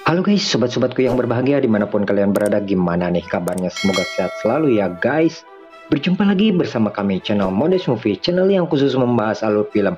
Halo guys, sobat-sobatku yang berbahagia dimanapun kalian berada, gimana nih kabarnya? Semoga sehat selalu ya guys. Berjumpa lagi bersama kami channel Modest Movie, channel yang khusus membahas alur film.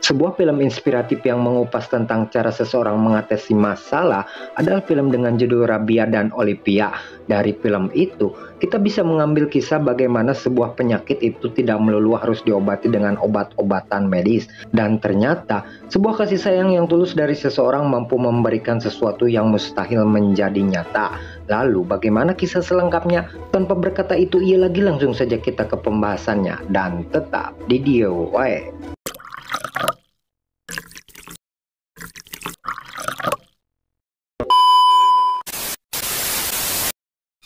Sebuah film inspiratif yang mengupas tentang cara seseorang mengatasi masalah adalah film dengan judul Rabia dan Olivia. Dari film itu, kita bisa mengambil kisah bagaimana sebuah penyakit itu tidak melulu harus diobati dengan obat-obatan medis. Dan ternyata, sebuah kasih sayang yang tulus dari seseorang mampu memberikan sesuatu yang mustahil menjadi nyata. Lalu, bagaimana kisah selengkapnya? Tanpa berkata itu, ia lagi langsung saja kita ke pembahasannya. Dan tetap di DIY.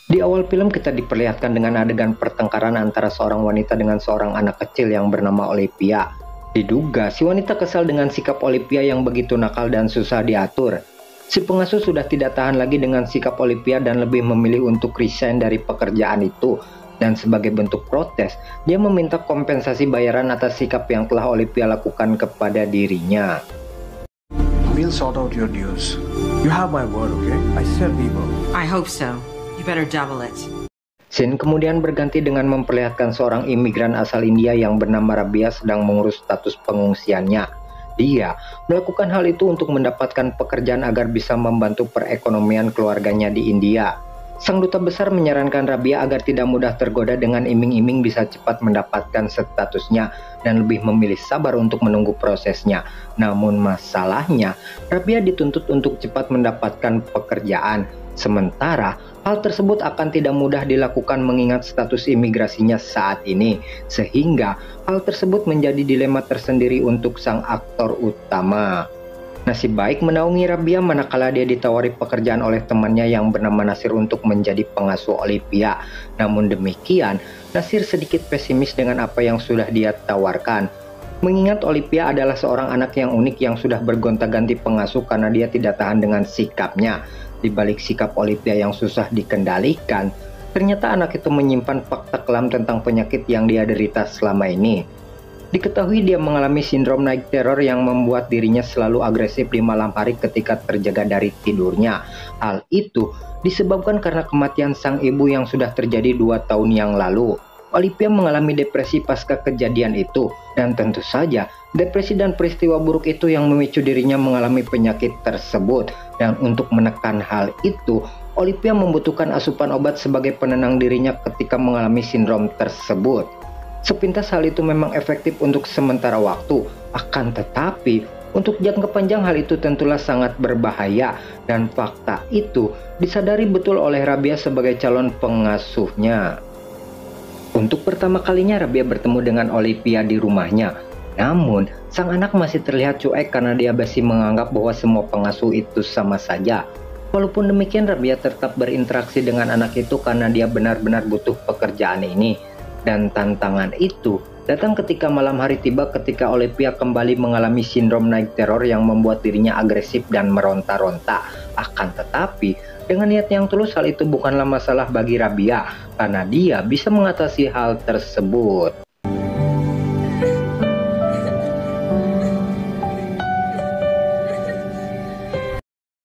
Di awal film kita diperlihatkan dengan adegan pertengkaran antara seorang wanita dengan seorang anak kecil yang bernama Olivia. Diduga si wanita kesal dengan sikap Olivia yang begitu nakal dan susah diatur. Si pengasuh sudah tidak tahan lagi dengan sikap Olivia dan lebih memilih untuk resign dari pekerjaan itu. Dan sebagai bentuk protes, dia meminta kompensasi bayaran atas sikap yang telah Olivia lakukan kepada dirinya. We'll sort out your dues. You have my word, okay? I said we will. I hope so. You better double it. Scene kemudian berganti dengan memperlihatkan seorang imigran asal India yang bernama Rabia sedang mengurus status pengungsiannya. Dia melakukan hal itu untuk mendapatkan pekerjaan agar bisa membantu perekonomian keluarganya di India. Sang duta besar menyarankan Rabia agar tidak mudah tergoda dengan iming-iming bisa cepat mendapatkan statusnya dan lebih memilih sabar untuk menunggu prosesnya. Namun masalahnya, Rabia dituntut untuk cepat mendapatkan pekerjaan. Sementara, hal tersebut akan tidak mudah dilakukan mengingat status imigrasinya saat ini. Sehingga, hal tersebut menjadi dilema tersendiri untuk sang aktor utama. Nasib baik menaungi Rabia manakala dia ditawari pekerjaan oleh temannya yang bernama Nasir untuk menjadi pengasuh Olivia. Namun demikian, Nasir sedikit pesimis dengan apa yang sudah dia tawarkan. Mengingat Olivia adalah seorang anak yang unik yang sudah bergonta-ganti pengasuh karena dia tidak tahan dengan sikapnya. Di balik sikap Olivia yang susah dikendalikan, ternyata anak itu menyimpan fakta kelam tentang penyakit yang dia derita selama ini. Diketahui dia mengalami sindrom night terror yang membuat dirinya selalu agresif di malam hari ketika terjaga dari tidurnya. Hal itu disebabkan karena kematian sang ibu yang sudah terjadi 2 tahun yang lalu. Olivia mengalami depresi pasca kejadian itu, dan tentu saja depresi dan peristiwa buruk itu yang memicu dirinya mengalami penyakit tersebut. Dan untuk menekan hal itu, Olivia membutuhkan asupan obat sebagai penenang dirinya ketika mengalami sindrom tersebut. Sepintas hal itu memang efektif untuk sementara waktu, akan tetapi untuk jangka panjang hal itu tentulah sangat berbahaya, dan fakta itu disadari betul oleh Rabia sebagai calon pengasuhnya. Untuk pertama kalinya Rabia bertemu dengan Olivia di rumahnya. Namun, sang anak masih terlihat cuek karena dia masih menganggap bahwa semua pengasuh itu sama saja. Walaupun demikian, Rabia tetap berinteraksi dengan anak itu karena dia benar-benar butuh pekerjaan ini. Dan tantangan itu datang ketika malam hari tiba ketika Olivia kembali mengalami sindrom night terror yang membuat dirinya agresif dan meronta-ronta. Akan tetapi, dengan niat yang tulus hal itu bukanlah masalah bagi Rabia karena dia bisa mengatasi hal tersebut.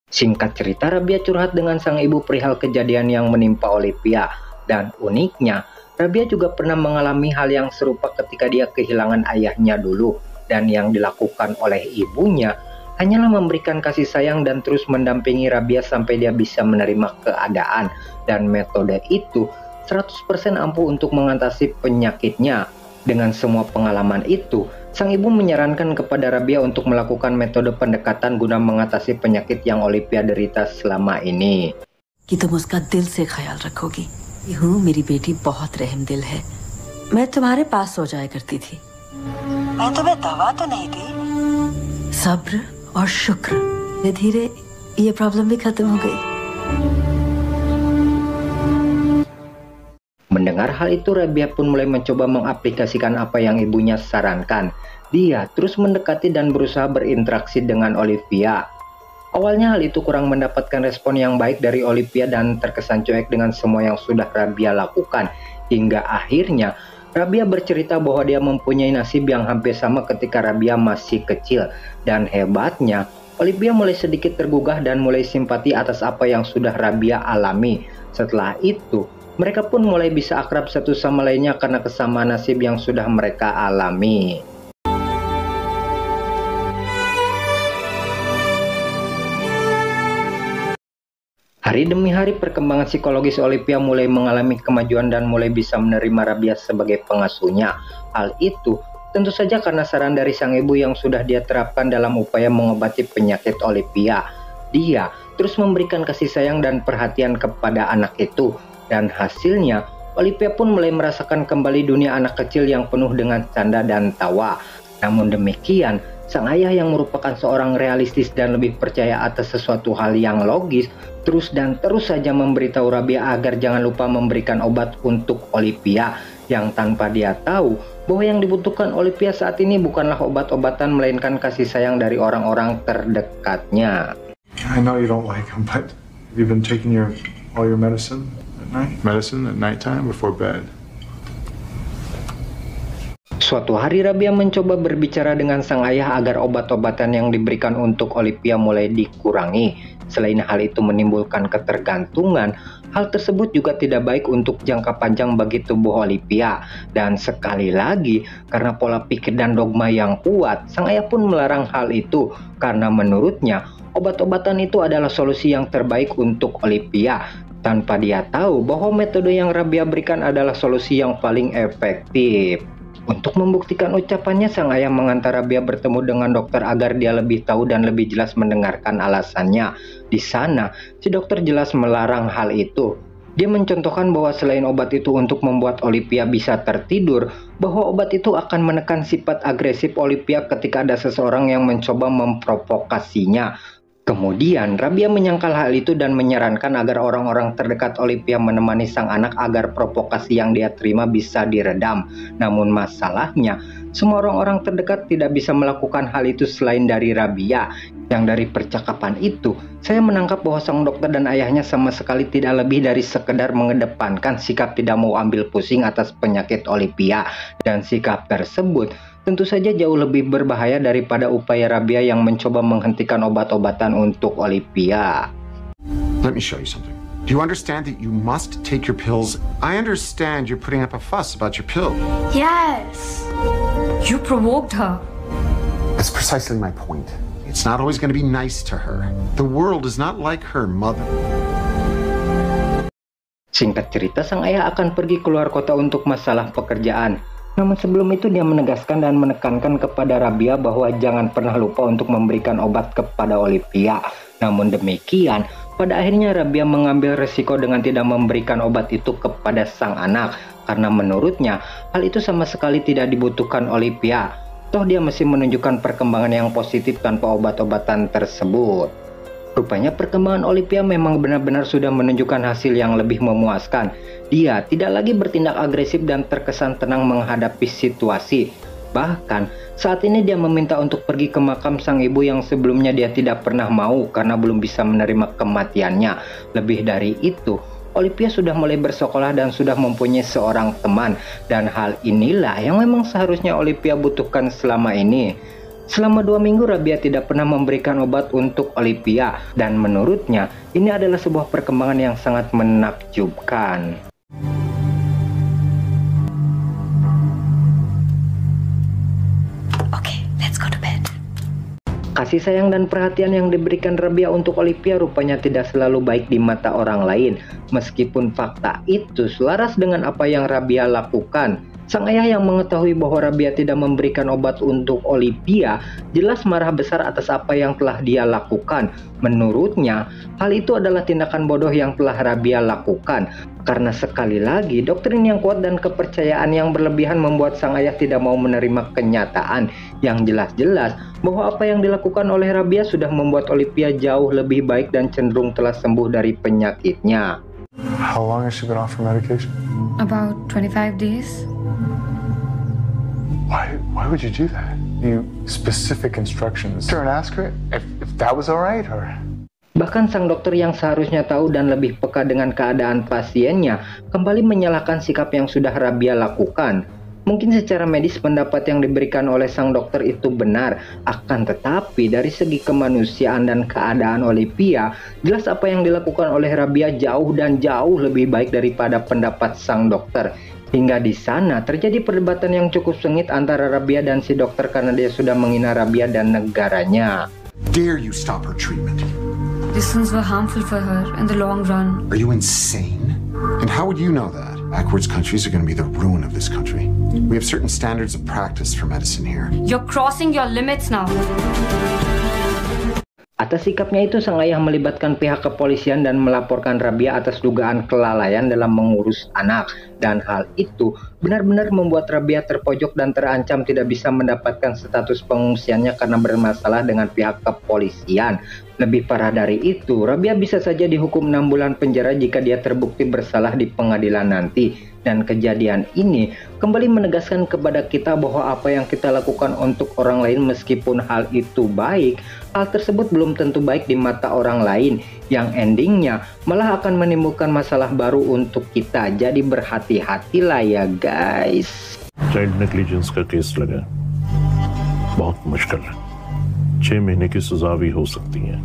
Singkat cerita, Rabia curhat dengan sang ibu perihal kejadian yang menimpa Olivia. Dan uniknya, Rabia juga pernah mengalami hal yang serupa ketika dia kehilangan ayahnya dulu. Dan yang dilakukan oleh ibunya hanyalah memberikan kasih sayang dan terus mendampingi Rabia sampai dia bisa menerima keadaan. Dan metode itu 100% ampuh untuk mengatasi penyakitnya. Dengan semua pengalaman itu, sang ibu menyarankan kepada Rabia untuk melakukan metode pendekatan guna mengatasi penyakit yang Olivia derita selama ini. कि तुम उसका दिल से ख्याल रखोगी। हूँ मेरी बेटी बहुत रहमदिल है। मैं तुम्हारे पास सो जाया करती थी। मैं तुम्हें दवा तो नहीं दी। सब्र और शुक्र, धीरे धीरे ये प्रॉब्लम भी खत्म हो गई। Mendengar hal itu, Rabia pun mulai mencoba mengaplikasikan apa yang ibunya sarankan. Dia terus mendekati dan berusaha berinteraksi dengan Olivia. Awalnya hal itu kurang mendapatkan respon yang baik dari Olivia dan terkesan cuek dengan semua yang sudah Rabia lakukan. Hingga akhirnya Rabia bercerita bahwa dia mempunyai nasib yang hampir sama ketika Rabia masih kecil. Dan hebatnya, Olivia mulai sedikit tergugah dan mulai simpati atas apa yang sudah Rabia alami. Setelah itu, mereka pun mulai bisa akrab satu sama lainnya karena kesamaan nasib yang sudah mereka alami. Hari demi hari perkembangan psikologis Olivia mulai mengalami kemajuan dan mulai bisa menerima Rabia sebagai pengasuhnya. Hal itu tentu saja karena saran dari sang ibu yang sudah dia terapkan dalam upaya mengobati penyakit Olivia. Dia terus memberikan kasih sayang dan perhatian kepada anak itu. Dan hasilnya, Olivia pun mulai merasakan kembali dunia anak kecil yang penuh dengan canda dan tawa. Namun demikian, sang ayah yang merupakan seorang realistis dan lebih percaya atas sesuatu hal yang logis, terus saja memberitahu Rabia agar jangan lupa memberikan obat untuk Olivia, yang tanpa dia tahu bahwa yang dibutuhkan Olivia saat ini bukanlah obat-obatan melainkan kasih sayang dari orang-orang terdekatnya. I know you don't like him, but have you been taking all your medicine at night? Medicine at nighttime before bed? Suatu hari Rabia mencoba berbicara dengan sang ayah agar obat-obatan yang diberikan untuk Olivia mulai dikurangi. Selain hal itu menimbulkan ketergantungan, hal tersebut juga tidak baik untuk jangka panjang bagi tubuh Olivia. Dan sekali lagi, karena pola pikir dan dogma yang kuat, sang ayah pun melarang hal itu. Karena menurutnya, obat-obatan itu adalah solusi yang terbaik untuk Olivia. Tanpa dia tahu bahwa metode yang Rabia berikan adalah solusi yang paling efektif. Untuk membuktikan ucapannya, sang ayah mengantar Rabia bertemu dengan dokter agar dia lebih tahu dan lebih jelas mendengarkan alasannya. Di sana, si dokter jelas melarang hal itu. Dia mencontohkan bahwa selain obat itu untuk membuat Olivia bisa tertidur, bahwa obat itu akan menekan sifat agresif Olivia ketika ada seseorang yang mencoba memprovokasinya. Kemudian, Rabia menyangkal hal itu dan menyarankan agar orang-orang terdekat Olivia menemani sang anak agar provokasi yang dia terima bisa diredam. Namun masalahnya, semua orang-orang terdekat tidak bisa melakukan hal itu selain dari Rabia. Yang dari percakapan itu, saya menangkap bahwa sang dokter dan ayahnya sama sekali tidak lebih dari sekedar mengedepankan sikap tidak mau ambil pusing atas penyakit Olivia. Dan sikap tersebut tentu saja jauh lebih berbahaya daripada upaya Rabia yang mencoba menghentikan obat-obatan untuk Olivia. Let me show you something. Do you understand that you must take your pills? I understand you're putting up a fuss about your pill. Yes. You provoked her. That's precisely my point. It's not always going to be nice to her. The world is not like her mother. Singkat cerita, sang ayah akan pergi keluar kota untuk masalah pekerjaan. Namun sebelum itu dia menegaskan dan menekankan kepada Rabia bahwa jangan pernah lupa untuk memberikan obat kepada Olivia. Namun demikian, pada akhirnya Rabia mengambil resiko dengan tidak memberikan obat itu kepada sang anak. Karena menurutnya, hal itu sama sekali tidak dibutuhkan Olivia. Toh dia masih menunjukkan perkembangan yang positif tanpa obat-obatan tersebut. Rupanya perkembangan Olivia memang benar-benar sudah menunjukkan hasil yang lebih memuaskan. Dia tidak lagi bertindak agresif dan terkesan tenang menghadapi situasi. Bahkan saat ini dia meminta untuk pergi ke makam sang ibu yang sebelumnya dia tidak pernah mau karena belum bisa menerima kematiannya. Lebih dari itu, Olivia sudah mulai bersekolah dan sudah mempunyai seorang teman. Dan hal inilah yang memang seharusnya Olivia butuhkan selama ini. Selama 2 minggu Rabia tidak pernah memberikan obat untuk Olivia. Dan menurutnya ini adalah sebuah perkembangan yang sangat menakjubkan. Okay, let's go to bed. Kasih sayang dan perhatian yang diberikan Rabia untuk Olivia rupanya tidak selalu baik di mata orang lain. Meskipun fakta itu selaras dengan apa yang Rabia lakukan. Sang ayah yang mengetahui bahwa Rabia tidak memberikan obat untuk Olivia jelas marah besar atas apa yang telah dia lakukan. Menurutnya, hal itu adalah tindakan bodoh yang telah Rabia lakukan. Karena sekali lagi, doktrin yang kuat dan kepercayaan yang berlebihan membuat sang ayah tidak mau menerima kenyataan yang jelas-jelas bahwa apa yang dilakukan oleh Rabia sudah membuat Olivia jauh lebih baik dan cenderung telah sembuh dari penyakitnya. How long has she been off her medication? About 25 days. Why would you do that? You specific instructions. Turn and ask her if that was all right or... Bahkan sang dokter yang seharusnya tahu dan lebih peka dengan keadaan pasiennya kembali menyalahkan sikap yang sudah Rabia lakukan. Mungkin secara medis pendapat yang diberikan oleh sang dokter itu benar, akan tetapi dari segi kemanusiaan dan keadaan Olivia, jelas apa yang dilakukan oleh Rabia jauh dan jauh lebih baik daripada pendapat sang dokter. Hingga di sana terjadi perdebatan yang cukup sengit antara Rabia dan si dokter karena dia sudah menghina Rabia dan negaranya. Dare you stop her treatment? Distance were harmful for her in the long run. Are you insane? And how would you know that? Backwards countries are going to be the ruin of this country. We have certain standards of practice for medicine here. You're crossing your limits now. Atas sikapnya itu, sang ayah melibatkan pihak kepolisian dan melaporkan Rabia atas dugaan kelalaian dalam mengurus anak. Dan hal itu benar-benar membuat Rabia terpojok dan terancam tidak bisa mendapatkan status pengungsiannya karena bermasalah dengan pihak kepolisian. Lebih parah dari itu, Rabia bisa saja dihukum 6 bulan penjara jika dia terbukti bersalah di pengadilan nanti. Dan kejadian ini kembali menegaskan kepada kita bahwa apa yang kita lakukan untuk orang lain meskipun hal itu baik, hal tersebut belum tentu baik di mata orang lain, yang endingnya malah akan menimbulkan masalah baru untuk kita. Jadi berhati-hatilah ya guys. Child negligence का केस लगा, बहुत मुश्किल है, 6 महीने की सजा भी हो सकती है.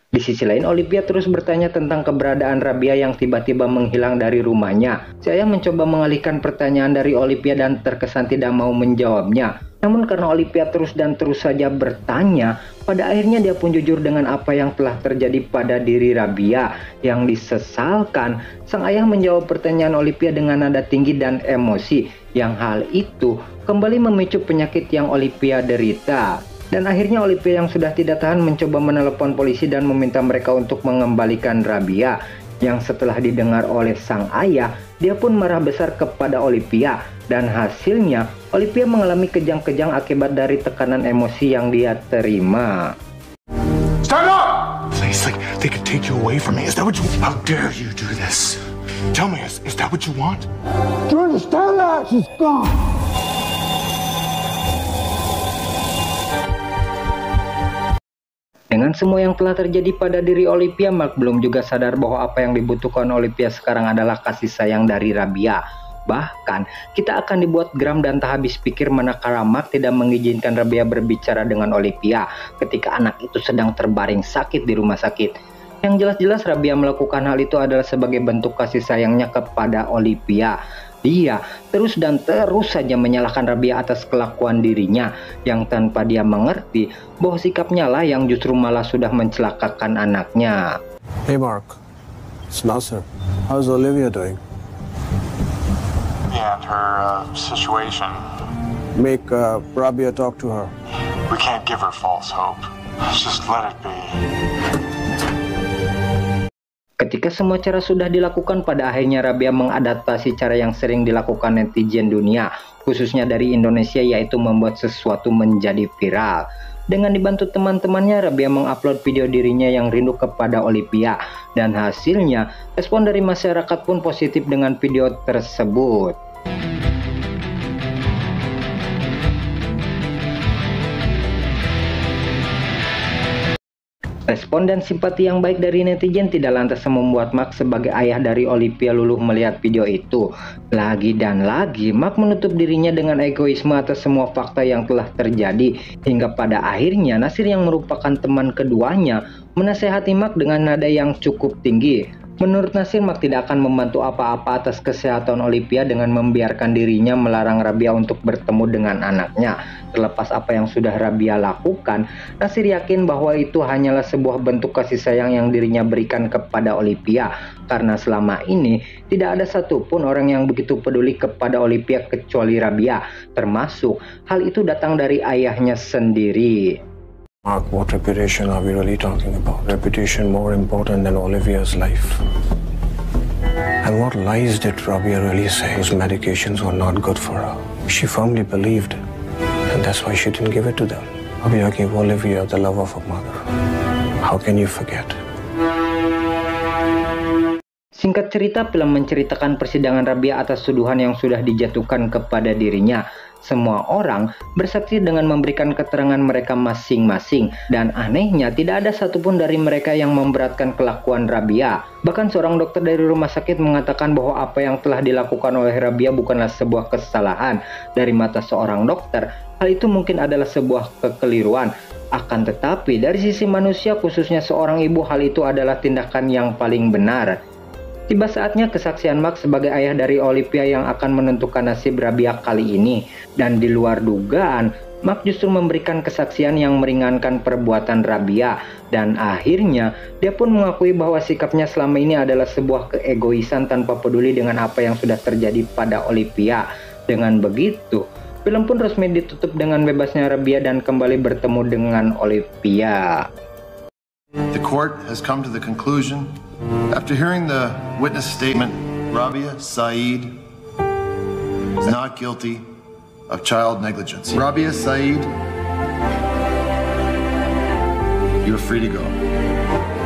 Di sisi lain, Olivia terus bertanya tentang keberadaan Rabia yang tiba-tiba menghilang dari rumahnya. Si ayah mencoba mengalihkan pertanyaan dari Olivia dan terkesan tidak mau menjawabnya. Namun karena Olivia terus saja bertanya, pada akhirnya dia pun jujur dengan apa yang telah terjadi pada diri Rabia. Yang disesalkan, sang ayah menjawab pertanyaan Olivia dengan nada tinggi dan emosi, yang hal itu kembali memicu penyakit yang Olivia derita. Dan akhirnya Olivia yang sudah tidak tahan mencoba menelepon polisi dan meminta mereka untuk mengembalikan Rabia. Yang setelah didengar oleh sang ayah, dia pun marah besar kepada Olivia. Dan hasilnya, Olivia mengalami kejang-kejang akibat dari tekanan emosi yang dia terima. Stand up! Please, they could take you away from me. Is that what you... How dare you do this? Tell me, is that what you want? Do you understand that? She's gone. Dengan semua yang telah terjadi pada diri Olivia, Mark belum juga sadar bahwa apa yang dibutuhkan Olivia sekarang adalah kasih sayang dari Rabia. Bahkan, kita akan dibuat geram dan tak habis pikir manakala Mark tidak mengizinkan Rabia berbicara dengan Olivia ketika anak itu sedang terbaring sakit di rumah sakit. Yang jelas-jelas Rabia melakukan hal itu adalah sebagai bentuk kasih sayangnya kepada Olivia. Dia terus saja menyalahkan Rabia atas kelakuan dirinya yang tanpa dia mengerti bahwa sikapnya lah yang justru malah sudah mencelakakan anaknya. Hey Mark, it's Nasser. How's Olivia doing? Yeah, and her situation. Make Rabia talk to her. We can't give her false hope. Just let it be. Ketika semua cara sudah dilakukan, pada akhirnya Rabia mengadaptasi cara yang sering dilakukan netizen dunia, khususnya dari Indonesia, yaitu membuat sesuatu menjadi viral. Dengan dibantu teman-temannya, Rabia mengupload video dirinya yang rindu kepada Olivia. Dan hasilnya, respon dari masyarakat pun positif dengan video tersebut. Respon dan simpati yang baik dari netizen tidak lantas membuat Mark sebagai ayah dari Olivia luluh melihat video itu. Lagi dan lagi, Mark menutup dirinya dengan egoisme atas semua fakta yang telah terjadi. Hingga pada akhirnya, Nasir yang merupakan teman keduanya menasehati Mark dengan nada yang cukup tinggi. Menurut Nasir, Mark tidak akan membantu apa-apa atas kesehatan Olivia dengan membiarkan dirinya melarang Rabia untuk bertemu dengan anaknya. Terlepas apa yang sudah Rabia lakukan, Nasir yakin bahwa itu hanyalah sebuah bentuk kasih sayang yang dirinya berikan kepada Olivia. Karena selama ini tidak ada satupun orang yang begitu peduli kepada Olivia kecuali Rabia. Termasuk hal itu datang dari ayahnya sendiri. Mark, what reputation are we really talking about? Reputation more important than Olivia's life. And what lies did Rabia really say? Those medications were not good for her. She firmly believed, and that's why she didn't give it to them. Rabia gave Olivia the love of a mother. How can you forget? Singkat cerita, film menceritakan persidangan Rabia atas tuduhan yang sudah dijatuhkan kepada dirinya. Semua orang bersaksi dengan memberikan keterangan mereka masing-masing, dan anehnya tidak ada satupun dari mereka yang memberatkan kelakuan Rabia. Bahkan seorang dokter dari rumah sakit mengatakan bahwa apa yang telah dilakukan oleh Rabia bukanlah sebuah kesalahan. Dari mata seorang dokter, hal itu mungkin adalah sebuah kekeliruan. Akan tetapi dari sisi manusia, khususnya seorang ibu, hal itu adalah tindakan yang paling benar. Tiba saatnya kesaksian Mark sebagai ayah dari Olivia yang akan menentukan nasib Rabia kali ini. Dan di luar dugaan, Mark justru memberikan kesaksian yang meringankan perbuatan Rabia. Dan akhirnya, dia pun mengakui bahwa sikapnya selama ini adalah sebuah keegoisan tanpa peduli dengan apa yang sudah terjadi pada Olivia. Dengan begitu, film pun resmi ditutup dengan bebasnya Rabia dan kembali bertemu dengan Olivia. The court has come to the conclusion, after hearing the witness statement, Rabia Saeed is not guilty of child negligence. Rabia Saeed, you're free to go.